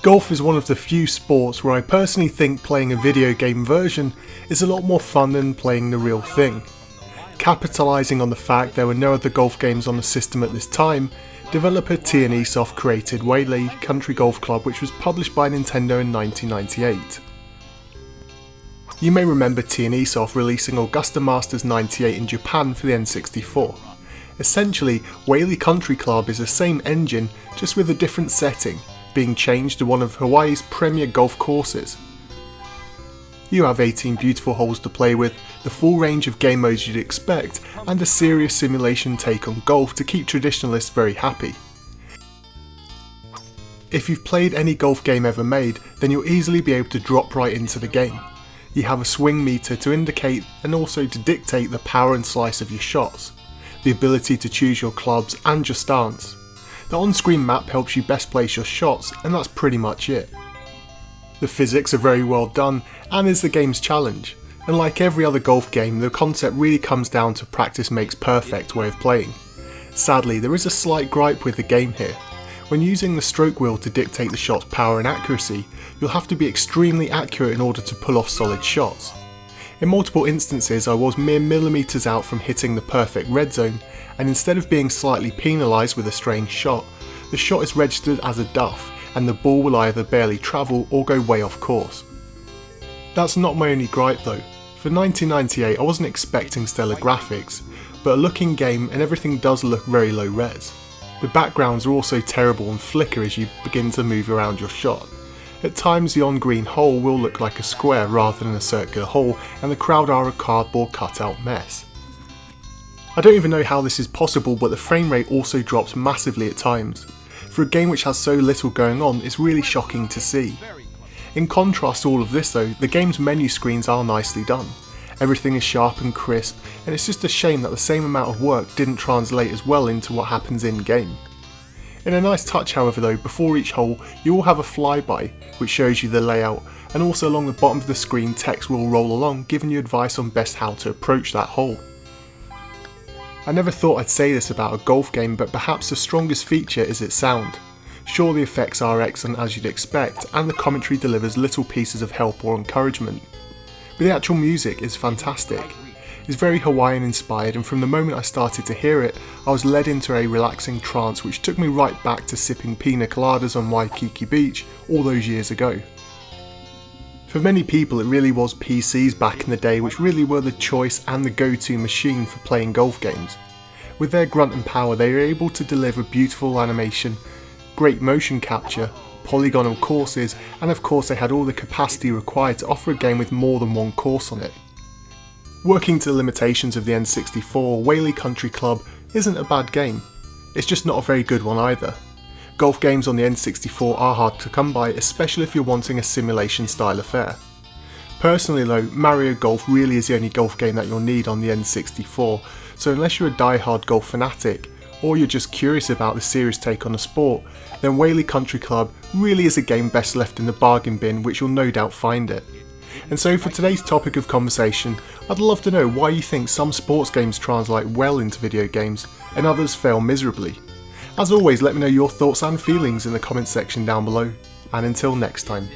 Golf is one of the few sports where I personally think playing a video game version is a lot more fun than playing the real thing. Capitalising on the fact there were no other golf games on the system at this time, developer T&E Soft created Waialae Country Club, which was published by Nintendo in 1998. You may remember T&E Soft releasing Augusta Masters 98 in Japan for the N64. Essentially, Waialae Country Club is the same engine, just with a different setting, being changed to one of Hawaii's premier golf courses. You have 18 beautiful holes to play with, the full range of game modes you'd expect, and a serious simulation take on golf to keep traditionalists very happy. If you've played any golf game ever made, then you'll easily be able to drop right into the game. You have a swing meter to indicate and also to dictate the power and slice of your shots, the ability to choose your clubs and your stance. The on-screen map helps you best place your shots, and that's pretty much it. The physics are very well done and is the game's challenge, and like every other golf game, the concept really comes down to practice makes perfect way of playing. Sadly, there is a slight gripe with the game here. When using the stroke wheel to dictate the shot's power and accuracy, you'll have to be extremely accurate in order to pull off solid shots. In multiple instances I was mere millimetres out from hitting the perfect red zone, and instead of being slightly penalised with a strange shot, the shot is registered as a duff and the ball will either barely travel or go way off course. That's not my only gripe though. For 1998 I wasn't expecting stellar graphics, but a looking game and everything does look very low res. The backgrounds are also terrible and flicker as you begin to move around your shot. At times the on-green hole will look like a square rather than a circular hole, and the crowd are a cardboard cutout mess. I don't even know how this is possible, but the frame rate also drops massively at times. For a game which has so little going on, it's really shocking to see. In contrast to all of this though, the game's menu screens are nicely done. Everything is sharp and crisp, and it's just a shame that the same amount of work didn't translate as well into what happens in game. In a nice touch however though, before each hole you will have a flyby which shows you the layout, and also along the bottom of the screen text will roll along giving you advice on best how to approach that hole. I never thought I'd say this about a golf game, but perhaps the strongest feature is its sound. Sure, the effects are excellent as you'd expect, and the commentary delivers little pieces of help or encouragement. But the actual music is fantastic. It's very Hawaiian inspired, and from the moment I started to hear it, I was led into a relaxing trance which took me right back to sipping pina coladas on Waikiki Beach all those years ago. For many people it really was PCs back in the day which really were the choice and the go-to machine for playing golf games. With their grunt and power they were able to deliver beautiful animation, great motion capture, polygonal courses, and of course they had all the capacity required to offer a game with more than one course on it. Working to the limitations of the N64, Waialae Country Club isn't a bad game. It's just not a very good one either. Golf games on the N64 are hard to come by, especially if you're wanting a simulation style affair. Personally though, Mario Golf really is the only golf game that you'll need on the N64, so unless you're a die-hard golf fanatic, or you're just curious about the serious take on the sport, then Waialae Country Club really is a game best left in the bargain bin, which you'll no doubt find it. And so for today's topic of conversation, I'd love to know why you think some sports games translate well into video games and others fail miserably. As always, let me know your thoughts and feelings in the comments section down below, and until next time.